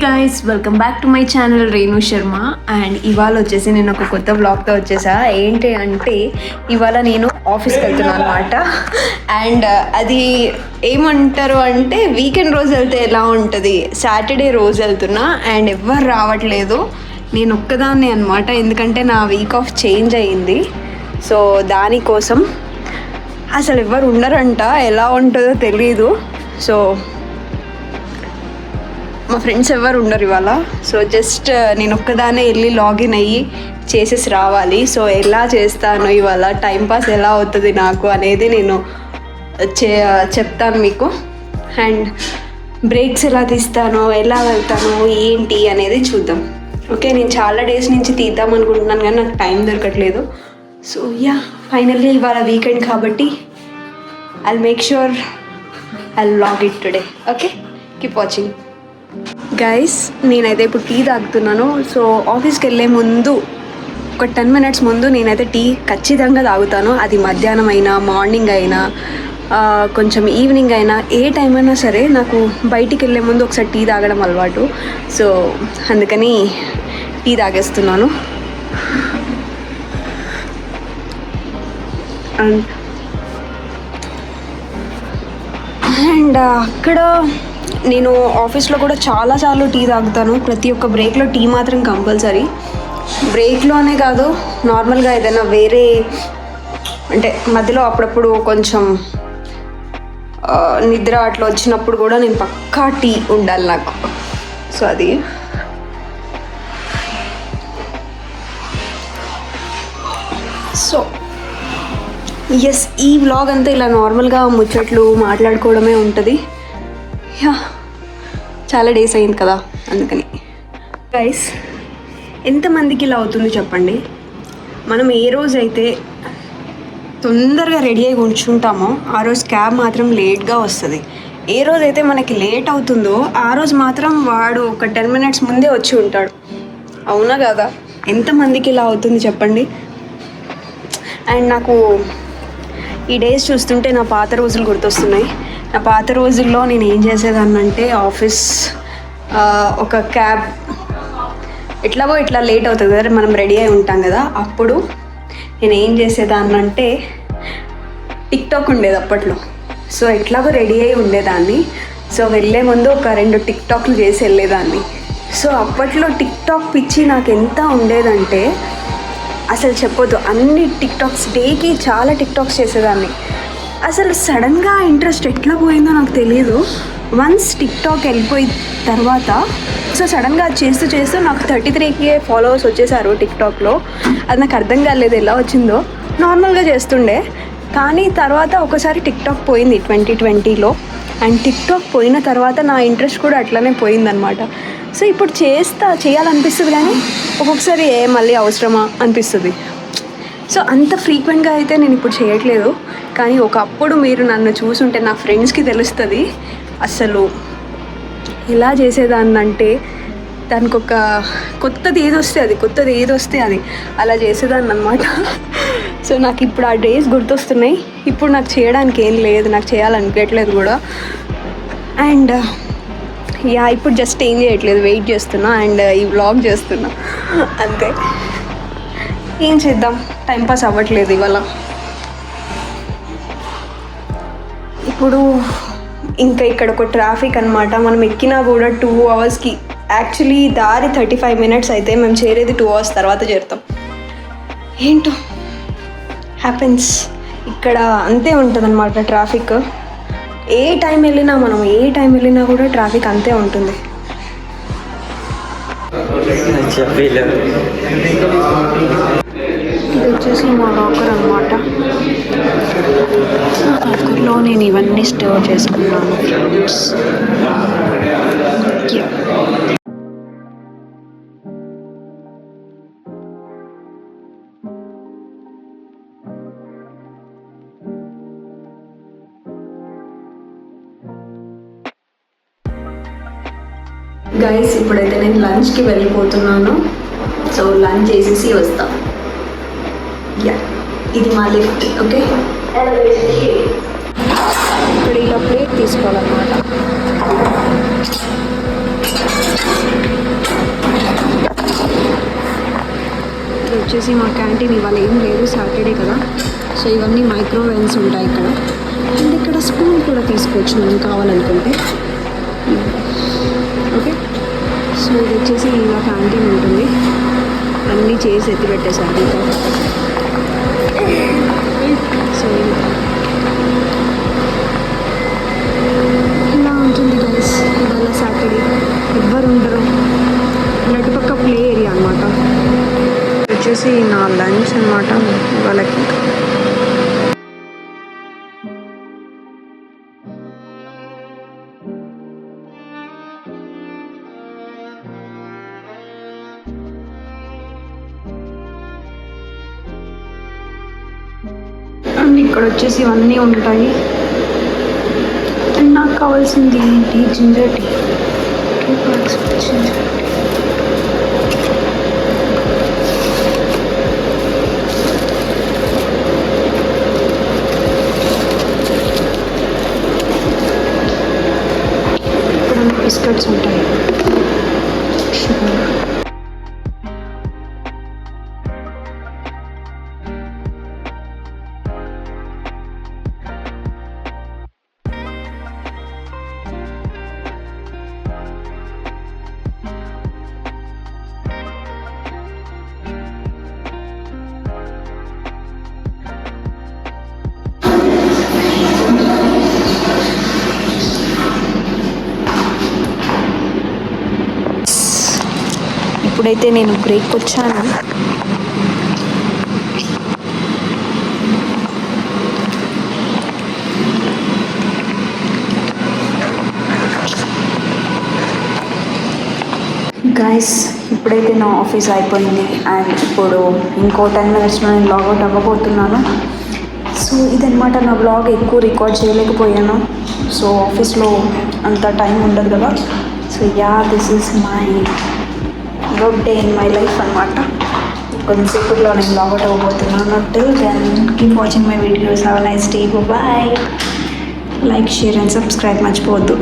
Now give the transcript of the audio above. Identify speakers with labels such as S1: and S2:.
S1: Guys, welcome back to my channel Renu Sharma. And ఇవాళ వచ్చేసి నేను ఒక కొత్త బ్లాగ్తో వచ్చేసా. ఏంటి అంటే ఇవాళ నేను ఆఫీస్కి వెళ్తున్నాను అనమాట. అండ్ అది ఏమంటారు అంటే వీకెండ్ రోజు వెళ్తే ఎలా ఉంటుంది, సాటర్డే రోజు వెళ్తున్నా అండ్ ఎవ్వరు రావట్లేదు, నేను ఒక్కదాన్నే అనమాట. ఎందుకంటే నా వీక్ ఆఫ్ చేంజ్ అయ్యింది. సో దానికోసం అసలు ఎవ్వరు ఉండరంట, ఎలా ఉంటుందో తెలీదు. సో మా ఫ్రెండ్స్ ఎవరు ఉండరు ఇవాళ. సో జస్ట్ నేను ఒక్కదానే వెళ్ళి లాగిన్ అయ్యి చేసేసి రావాలి. సో ఎలా చేస్తాను ఇవాళ, టైంపాస్ ఎలా అవుతుంది నాకు అనేది నేను చెప్తాను మీకు. అండ్ బ్రేక్స్ ఎలా తీస్తానో, ఎలా వెళ్తాను, ఏంటి అనేది చూద్దాం. ఓకే, నేను చాలా డేస్ నుంచి తీద్దాం అనుకుంటున్నాను కానీ నాకు టైం దొరకట్లేదు. సో యా, ఫైనల్లీ ఇవాళ వీకెండ్ కాబట్టి I'll make sure I'll log it today. Okay, keep watching. Guys, నేనైతే ఇప్పుడు టీ తాగుతున్నాను. సో ఆఫీస్కి వెళ్ళే ముందు ఒక 10 minutes ముందు నేనైతే టీ ఖచ్చితంగా తాగుతాను. అది మధ్యాహ్నం అయినా, మార్నింగ్ అయినా, కొంచెం ఈవినింగ్ అయినా, ఏ టైం అయినా సరే నాకు బయటికి వెళ్ళే ముందు ఒకసారి టీ తాగడం అలవాటు. సో అందుకని టీ తాగేస్తున్నాను. అండ్ అక్కడ నేను ఆఫీస్లో కూడా చాలాసార్లు టీ తాగుతాను. ప్రతి ఒక్క బ్రేక్లో టీ మాత్రం కంపల్సరీ. బ్రేక్లోనే కాదు, నార్మల్గా ఏదైనా వేరే అంటే మధ్యలో అప్పుడప్పుడు కొంచెం నిద్ర అట్లా వచ్చినప్పుడు కూడా నేను పక్కా టీ ఉండాలి నాకు. సో అది సో ఎస్, ఈ వ్లాగ్ అంతా ఇలా నార్మల్గా ముచ్చట్లు మాట్లాడుకోవడమే ఉంటుంది. యా, చాలా డేస్ అయింది కదా అందుకని. గైస్, ఎంతమందికి ఇలా అవుతుంది చెప్పండి? మనం ఏ రోజైతే తొందరగా రెడీ అయి కూర్చుంటామో ఆ రోజు క్యాబ్ మాత్రం లేట్గా వస్తుంది. ఏ రోజైతే మనకి లేట్ అవుతుందో ఆ రోజు మాత్రం వాడు ఒక 10 minutes ముందే వచ్చి ఉంటాడు. అవునా కదా? ఎంతమందికి ఇలా అవుతుంది చెప్పండి? అండ్ నాకు ఈ డేస్ చూస్తుంటే నా పాత రోజులు గుర్తొస్తున్నాయి. నా పాత రోజుల్లో నేను ఏం చేసేదాన్నంటే, ఆఫీస్ ఒక క్యాబ్ ఎట్లాగో ఇట్లా లేట్ అవుతుంది కదా, మనం రెడీ అయి ఉంటాం కదా, అప్పుడు నేను ఏం చేసేదాన్నంటే టిక్టాక్ ఉండేది అప్పట్లో. సో ఎట్లాగో రెడీ అయి ఉండేదాన్ని. సో వెళ్ళే ముందు ఒక 2 టిక్టాక్లు చేసి వెళ్ళేదాన్ని. సో అప్పట్లో టిక్టాక్ పిచ్చి నాకు ఎంత ఉండేదంటే అసలు చెప్పొద్దు. అన్ని టిక్టాక్స్, డేకి చాలా టిక్టాక్స్ చేసేదాన్ని. అసలు సడన్గా ఇంట్రెస్ట్ ఎట్లా పోయిందో నాకు తెలియదు. వన్స్ టిక్టాక్ వెళ్ళిపోయిన తర్వాత సో సడన్గా అది చేస్తూ చేస్తూ నాకు 33K ఫాలోవర్స్ వచ్చేసారు టిక్టాక్లో. అది నాకు అర్థం కాలేదు ఎలా వచ్చిందో. నార్మల్గా చేస్తుండే, కానీ తర్వాత ఒకసారి టిక్టాక్ పోయింది 2020లో. అండ్ టిక్టాక్ పోయిన తర్వాత నా ఇంట్రెస్ట్ కూడా అట్లనే పోయిందనమాట. సో ఇప్పుడు చేయాలనిపిస్తుంది కానీ ఒక్కొక్కసారి మళ్ళీ అవసరమా అనిపిస్తుంది. సో అంత ఫ్రీక్వెంట్గా అయితే నేను ఇప్పుడు చేయట్లేదు. కానీ ఒకప్పుడు మీరు నన్ను చూసుంటే నా ఫ్రెండ్స్కి తెలుస్తుంది అసలు ఎలా చేసేదాన్నంటే, దానికి ఒక కొత్తది ఏదొస్తే అది అలా చేసేదాన్ని అనమాట. సో నాకు ఇప్పుడు ఆ డేస్ గుర్తొస్తున్నాయి. ఇప్పుడు నాకు చేయడానికి ఏం లేదు, నాకు చేయాలనిపించట్లేదు కూడా. అండ్ యా, ఇప్పుడు జస్ట్ ఏం చేయట్లేదు, వెయిట్ చేస్తున్నా అండ్ ఈ వ్లాగ్ చేస్తున్నా అంతే. ఏం చేద్దాం, టైంపాస్ అవ్వట్లేదు ఇవాళ. ఇప్పుడు ఇంకా ఇక్కడ ఒక ట్రాఫిక్ అనమాట. మనం ఎక్కినా కూడా 2 hours యాక్చువల్లీ దారి 35 minutes అయితే మేము చేరేది 2 hours తర్వాత చేరుతాం. ఏంటో హ్యాపెన్స్. ఇక్కడ అంతే ఉంటుంది అనమాట ట్రాఫిక్. ఏ టైం వెళ్ళినా కూడా ట్రాఫిక్ అంతే ఉంటుంది. ఇది వచ్చేసి మా లాకర్ అనమాట. లాకర్లో నేను ఇవన్నీ స్టోర్ చేసుకున్నాను ఫ్రెండ్స్. గైస్, ఇప్పుడైతే నేను లంచ్కి వెళ్ళిపోతున్నాను. సో లంచ్ చేసేసి వస్తాను. యా, ఇది మా లిఫ్ట్. ఓకే, ఇక్కడ ఇలా ప్లేట్ తీసుకోవాలన్నమాట. వచ్చేసి మా క్యాంటీన్ ఇవాళ ఏం లేదు, సాటర్డే కదా. సో ఇవన్నీ మైక్రోవేవ్స్ ఉంటాయి ఇక్కడ. అండ్ ఇక్కడ స్పూన్ కూడా తీసుకోవచ్చు మనం కావాలనుకుంటే. ఓకే, సో ఇది వచ్చేసి ఇలా క్యాంటీన్ ఉంటుంది. అన్నీ చేసి ఎత్తి పెట్టేశారు ఇంకా. సో ఇలా ఉంటుంది గైస్ ఇవాళ సాటర్డే. ఎవ్వరు ఉండరు. నటుపక్క ప్లే ఏరియా అనమాట. వచ్చేసి నా లంచ్ అనమాట వాళ్ళకి. అండ్ ఇక్కడ వచ్చేసి ఇవన్నీ ఉంటాయి. అండ్ నాకు కావాల్సింది ఏంటి, ginger tea. 2 packs ginger tea. ఇక్కడ బిస్కెట్స్ ఉంటాయి. షుగర్. ఇప్పుడైతే నేను బ్రేక్ వచ్చాను. గైస్ ఇప్పుడైతే నా ఆఫీస్ అయిపోయింది. అండ్ ఇప్పుడు ఇంకో 10 minutesలో నేను లాగౌట్ అవ్వబోతున్నాను. సో ఇదనమాట నా బ్లాగ్. ఎక్కువ రికార్డ్ చేయలేకపోయాను. సో ఆఫీస్లో అంత టైం ఉండదు కదా. So this is my good day in my life అనమాట. కొంతసేపట్లో నేను లాగౌట్ అవ్వబోతున్నాను. Till then keep watching my videos. Have a nice day. Bye. Like, share and subscribe మర్చిపోవద్దు.